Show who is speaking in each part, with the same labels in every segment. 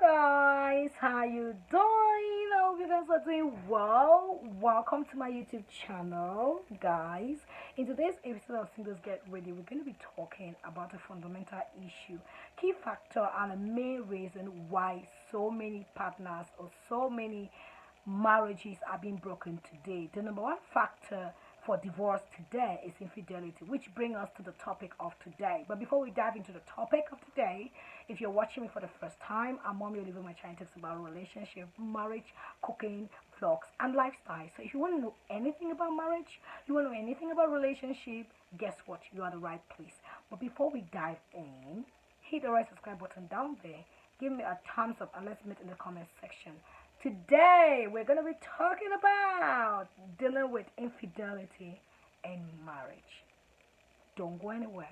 Speaker 1: guys, how you doing? I hope you guys are doing well. Welcome to my YouTube channel, guys. In today's episode of Singles Get Ready, we're going to be talking about a fundamental issue, key factor, and a main reason why so many partners or so many marriages are being broken today. The number one factor for divorce today is infidelity, which brings us to the topic of today. But before we dive into the topic of today, if you're watching me for the first time, I'm Mommy Oliver. My channel talks about relationship, marriage, cooking, vlogs, and lifestyle. So if you want to know anything about marriage, you want to know anything about relationship, guess what? You are the right place. But before we dive in, hit the right subscribe button down there. Give me a thumbs up and let's meet in the comment section. Today, we're going to be talking about dealing with infidelity in marriage. Don't go anywhere.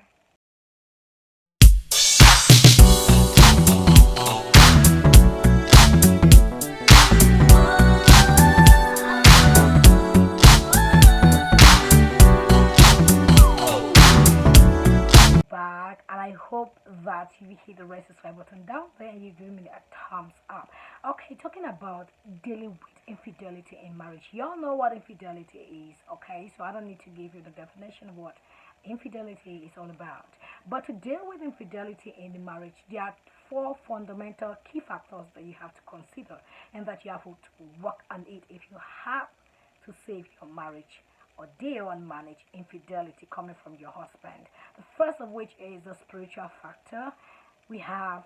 Speaker 1: Back, and I hope that you hit the red subscribe button down there and you give me a thumbs up. Okay, talking about dealing with infidelity in marriage. Y'all know what infidelity is, okay? So I don't need to give you the definition of what infidelity is all about. But to deal with infidelity in the marriage, there are four fundamental key factors that you have to consider and that you have to work on it if you have to save your marriage or deal and manage infidelity coming from your husband. The first of which is the spiritual factor. We have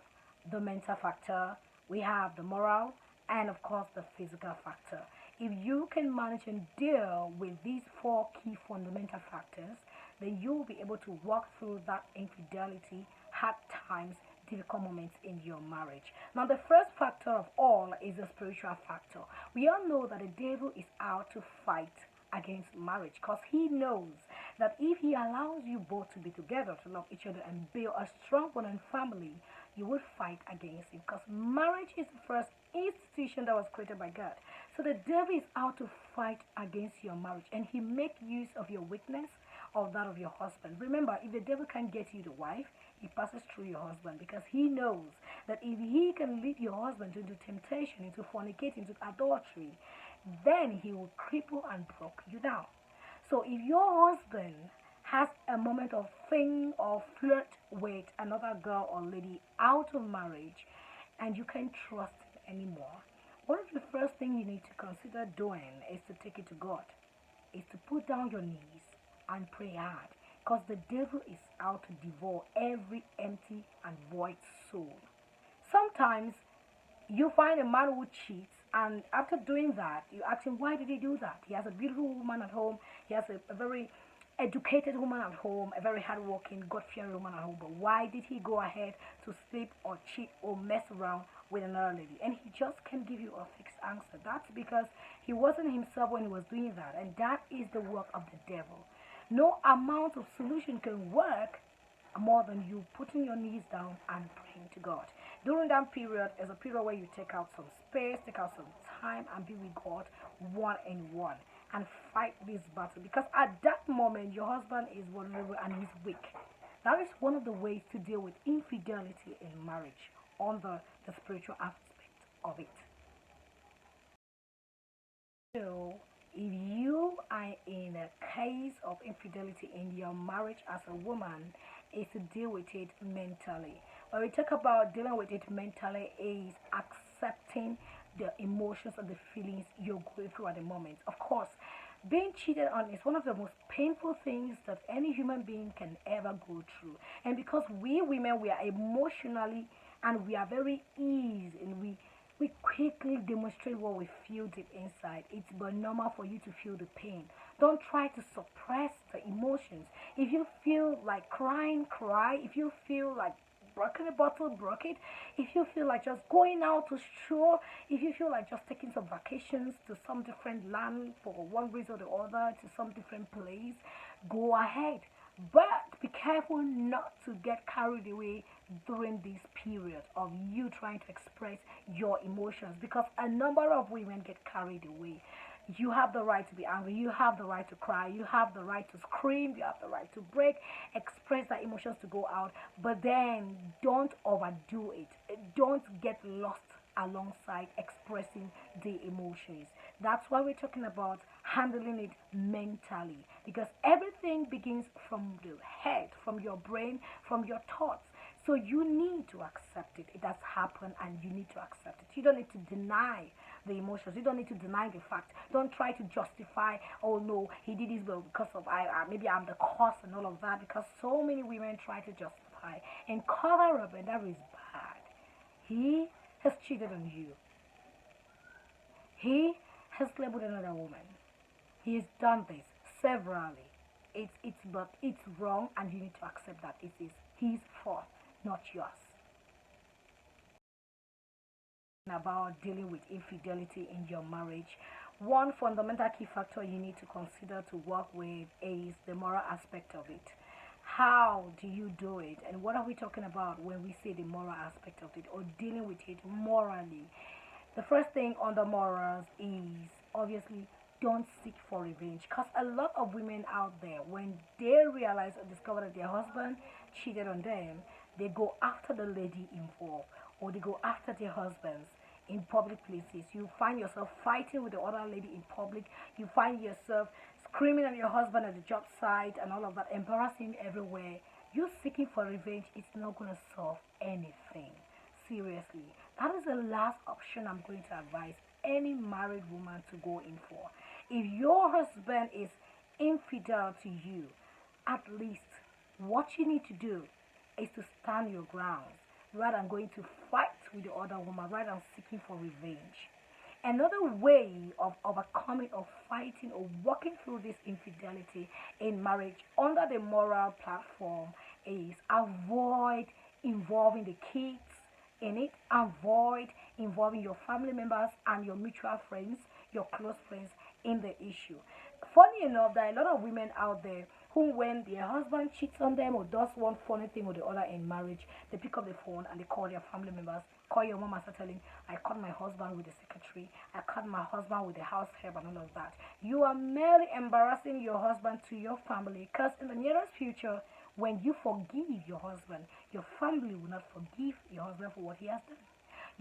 Speaker 1: the mental factor, we have the moral, and of course the physical factor. If you can manage and deal with these four key fundamental factors, then you will be able to walk through that infidelity, hard times, difficult moments in your marriage. Now, the first factor of all is the spiritual factor. We all know that the devil is out to fight against marriage because he knows that if he allows you both to be together, to love each other and build a strong bond and family, you would fight against him because marriage is the first institution that was created by God. So the devil is out to fight against your marriage and he make use of your weakness or that of your husband. Remember, if the devil can't get you the wife, he passes through your husband because he knows that if he can lead your husband into temptation, into fornicating, into adultery, then he will cripple and break you down. So if your husband has a moment of fling or flirt with another girl or lady out of marriage and you can't trust him anymore, one of the first things you need to consider doing is to take it to God, is to put down your knees and pray hard because the devil is out to devour every empty and void soul. Sometimes you find a man who cheats, and after doing that, you ask him, why did he do that? He has a beautiful woman at home, he has a very educated woman at home, a very hardworking, God-fearing woman at home, but why did he go ahead to sleep or cheat or mess around with another lady? And he just can't give you a fixed answer. That's because he wasn't himself when he was doing that, and that is the work of the devil. No amount of solution can work more than you putting your knees down and praying to God. During that period is a period where you take out some space, take out some time and be with God one-on-one and fight this battle, because at that moment your husband is vulnerable and he's weak. That is one of the ways to deal with infidelity in marriage on the spiritual aspect of it. So if you are in a case of infidelity in your marriage as a woman, is to deal with it mentally. When we talk about dealing with it mentally, is accepting the emotions and the feelings you're going through at the moment. Of course, being cheated on is one of the most painful things that any human being can ever go through. And because we women, we are emotionally and we are very easy and we quickly demonstrate what we feel deep inside. It's but normal for you to feel the pain. Don't try to suppress the emotions. If you feel like crying, cry. If you feel like broken a bottle, broke it. If you feel like just going out to shore, if you feel like just taking some vacations to some different land for one reason or the other, to some different place, go ahead. But be careful not to get carried away during this period of you trying to express your emotions, because a number of women get carried away. You have the right to be angry, you have the right to cry, you have the right to scream, you have the right to break, express the emotions to go out, but then don't overdo it. Don't get lost alongside expressing the emotions. That's why we're talking about handling it mentally, because everything begins from the head, from your brain, from your thoughts. So you need to accept it. It has happened and you need to accept it. You don't need to deny the emotions. You don't need to deny the fact. Don't try to justify, oh no, he did this well because of maybe I'm the cause and all of that, because so many women try to justify and cover up, and that is bad. He has cheated on you. He has slept with another woman. He has done this severally. It's wrong, and you need to accept that it is his fault, not yours. About dealing with infidelity in your marriage, one fundamental key factor you need to consider to work with is the moral aspect of it. How do you do it, and what are we talking about when we say the moral aspect of it or dealing with it morally? The first thing on the morals is obviously don't seek for revenge, because a lot of women out there, when they realize or discover that their husband cheated on them, they go after the lady involved, or they go after their husbands in public places. You find yourself fighting with the other lady in public. You find yourself screaming at your husband at the job site and all of that, embarrassing everywhere. You seeking for revenge is not going to solve anything. Seriously, that is the last option I'm going to advise any married woman to go in for. If your husband is infidel to you, at least what you need to do is to stand your ground rather than going to fight with the other woman, rather than seeking for revenge. Another way of overcoming or fighting or working through this infidelity in marriage under the moral platform is avoid involving the kids in it, avoid involving your family members and your mutual friends, your close friends in the issue. Funny enough, there are a lot of women out there who, when their husband cheats on them or does one funny thing or the other in marriage, they pick up the phone and they call their family members, call your mom and start telling, I caught my husband with the secretary, I caught my husband with the house help and all of that. You are merely embarrassing your husband to your family, because in the nearest future, when you forgive your family will not forgive your husband for what he has done.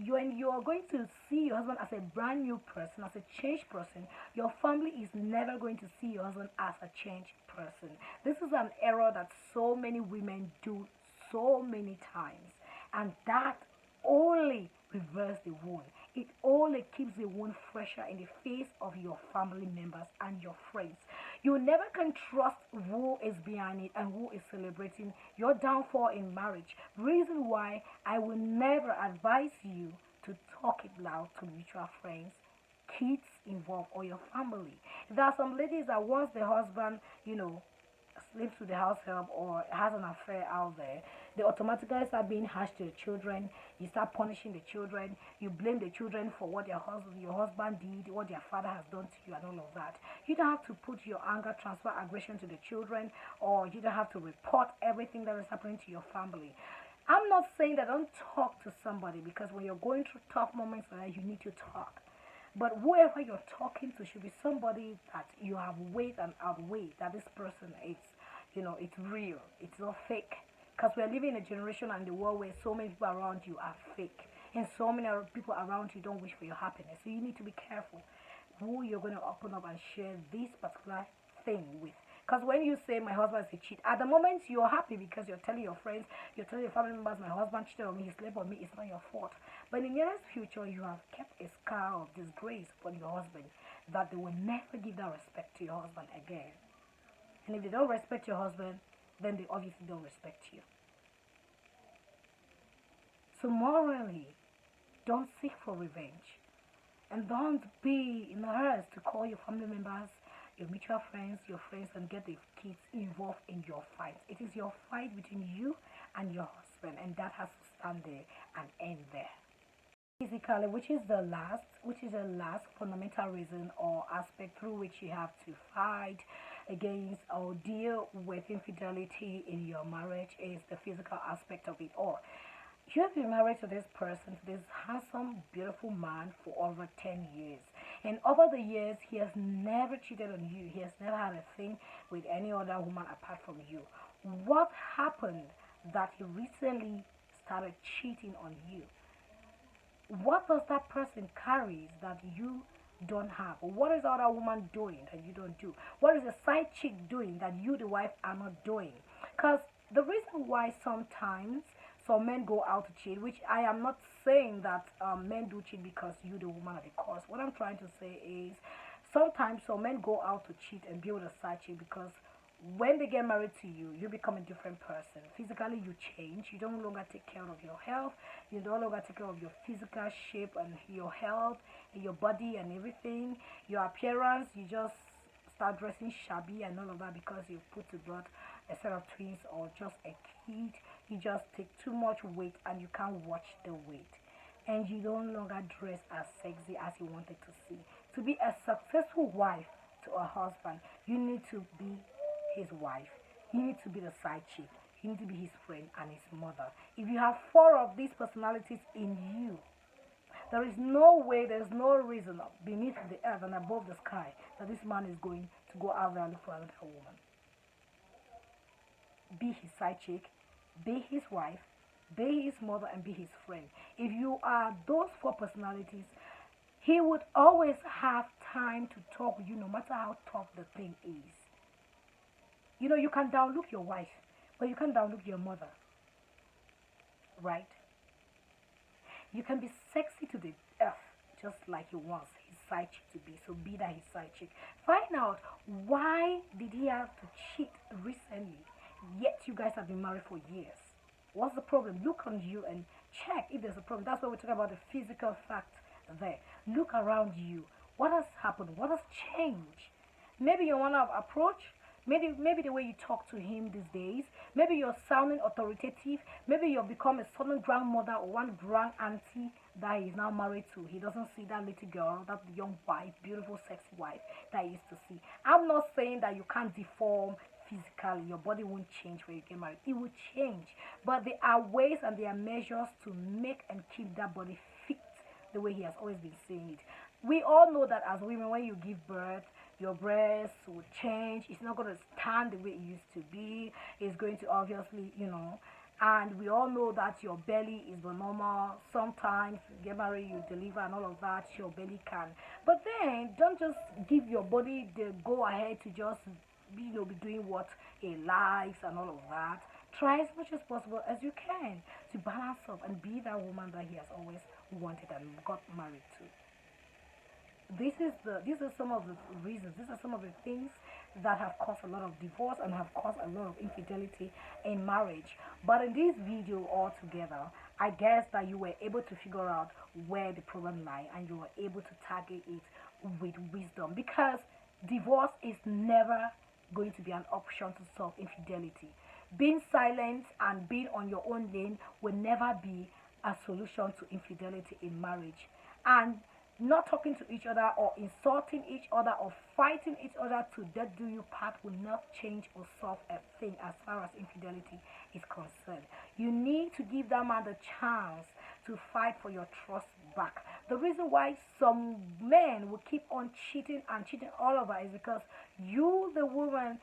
Speaker 1: When you are going to see your husband as a brand new person, as a changed person, your family is never going to see your husband as a changed person. This is an error that so many women do so many times, and that only reverses the wound. It only keeps the wound fresher in the face of your family members and your friends. You never can trust who is behind it and who is celebrating your downfall in marriage. Reason why I will never advise you to talk it loud to mutual friends, kids involved, or your family. There are some ladies that once the husband, sleeps with the house help or has an affair out there, they automatically start being harsh to the children. You start punishing the children. You blame the children for what your husband did, what their father has done to you, and all of that. You don't have to put your anger, transfer aggression to the children, or you don't have to report everything that is happening to your family. I'm not saying that don't talk to somebody, because when you're going through tough moments like that, you need to talk. But whoever you're talking to should be somebody that you have weighed and outweighed, that this person is, it's real, it's not fake. Because we're living in a generation and the world where so many people around you are fake. And so many people around you don't wish for your happiness. So you need to be careful who you're going to open up and share this particular thing with. Because when you say my husband is a cheat, at the moment you're happy because you're telling your friends, you're telling your family members, my husband cheated on me, he slept on me, it's not your fault. But in the nearest future, you have kept a scar of disgrace upon your husband that they will never give that respect to your husband again. And if they don't respect your husband, then they obviously don't respect you. So morally, don't seek for revenge. And don't be in a hurry to call your family members, your mutual friends, your friends, and get the kids involved in your fight. It is your fight between you and your husband, and that has to stand there and end there. Physically, which is the last fundamental reason or aspect through which you have to fight against or deal with infidelity in your marriage, is the physical aspect of it all. You have been married to this person, to this handsome, beautiful man for over 10 years. And over the years, he has never cheated on you. He has never had a thing with any other woman apart from you. What happened that he recently started cheating on you? What does that person carries that you don't have? What is the other woman doing that you don't do? What is the side chick doing that you, the wife, are not doing? Because the reason why sometimes some men go out to cheat, which I am not saying that men do cheat because you, the woman, are the cause. What I'm trying to say is sometimes some men go out to cheat and build a side chick because when they get married to you, you become a different person. Physically, you change. You don't longer take care of your health. You no longer take care of your physical shape and your health, and your body and everything. Your appearance, you just start dressing shabby and all of that because you put to birth a set of twins or just a kid. You just take too much weight and you can't watch the weight. And you no longer dress as sexy as you wanted to see. To be a successful wife to a husband, you need to be his wife. You need to be the side chick. You need to be his friend and his mother. If you have four of these personalities in you, there is no way, there's no reason beneath the earth and above the sky that this man is going to go out there and look for another woman. Be his side chick, be his wife, be his mother, and be his friend. If you are those four personalities, he would always have time to talk with you no matter how tough the thing is. You know, you can downlook your wife, but you can't downlook your mother, right? You can be sexy to the earth, just like he wants his side chick to be. So be that his side chick. Find out why did he have to cheat recently, yet you guys have been married for years. What's the problem? Look on you and check if there's a problem. That's why we're talking about the physical fact there. Look around you. What has happened? What has changed? Maybe you want to approach. Maybe the way you talk to him these days. Maybe you're sounding authoritative. Maybe you've become a sudden grandmother or one grand auntie that he's now married to. He doesn't see that little girl, that young wife, beautiful, sexy wife that he used to see. I'm not saying that you can't deform physically. Your body won't change when you get married. It will change. But there are ways and there are measures to make and keep that body fit the way he has always been saying it. We all know that as women, when you give birth, your breasts will change. It's not going to stand the way it used to be. It's going to obviously, and we all know that your belly is the normal. Sometimes you get married, you deliver and all of that, your belly can. But then don't just give your body the go ahead to just be doing what it likes and all of that. Try as much as possible as you can to balance up and be that woman that he has always wanted and got married to. These are some of the reasons. These are some of the things that have caused a lot of divorce and have caused a lot of infidelity in marriage. But in this video altogether, I guess that you were able to figure out where the problem lies and you were able to target it with wisdom, because divorce is never going to be an option to solve infidelity. Being silent and being on your own lane will never be a solution to infidelity in marriage. And not talking to each other or insulting each other or fighting each other to death do you part will not change or solve a thing as far as infidelity is concerned. You need to give that man the chance to fight for your trust back. The reason why some men will keep on cheating and cheating all over is because you, the woman,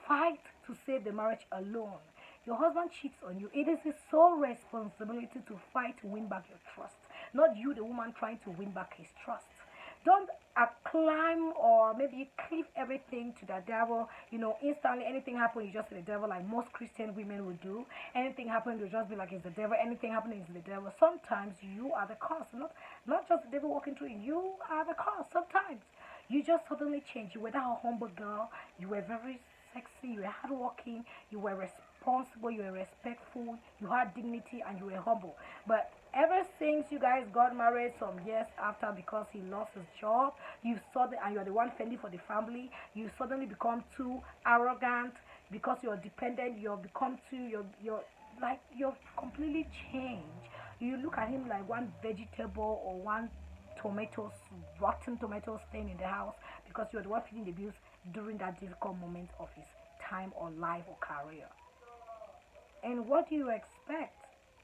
Speaker 1: fight to save the marriage alone. Your husband cheats on you. It is his sole responsibility to fight to win back your trust, not you, the woman, trying to win back his trust. Don't acclaim or maybe cleave everything to the devil. Instantly anything happens, you just say the devil, like most Christian women would do. Anything happens, you just be like, it's the devil. Anything happening is the devil. Sometimes you are the cause, not just the devil walking through you. You are the cause. Sometimes you just suddenly change. You were that humble girl. You were very sexy. You were hardworking. You were responsible. You were respectful. You had dignity, and you were humble. But ever since you guys got married some years after, because he lost his job, and you're the one fending for the family, you suddenly become too arrogant because you're dependent. You've become too, you're completely changed. You look at him like one vegetable or one rotten tomato stain in the house because you're the one feeding the bills during that difficult moment of his time or life or career. And what do you expect?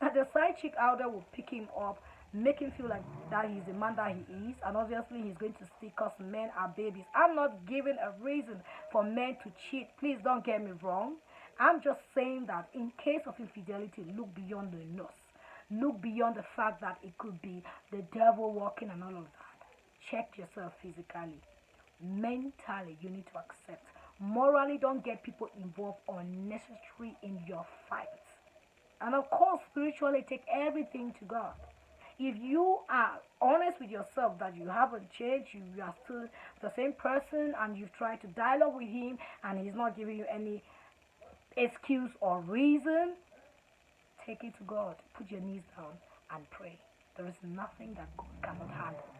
Speaker 1: The side chick out there will pick him up, make him feel like that he's the man that he is, and obviously he's going to stay because men are babies. I'm not giving a reason for men to cheat. Please don't get me wrong. I'm just saying that in case of infidelity, look beyond the nose. Look beyond the fact that it could be the devil walking and all of that. Check yourself physically. Mentally, you need to accept. Morally, don't get people involved unnecessary in your fights. And of course, spiritually, take everything to God. If you are honest with yourself that you haven't changed, you are still the same person, and you've tried to dialogue with him and he's not giving you any excuse or reason, take it to God. Put your knees down and pray. There is nothing that God cannot handle.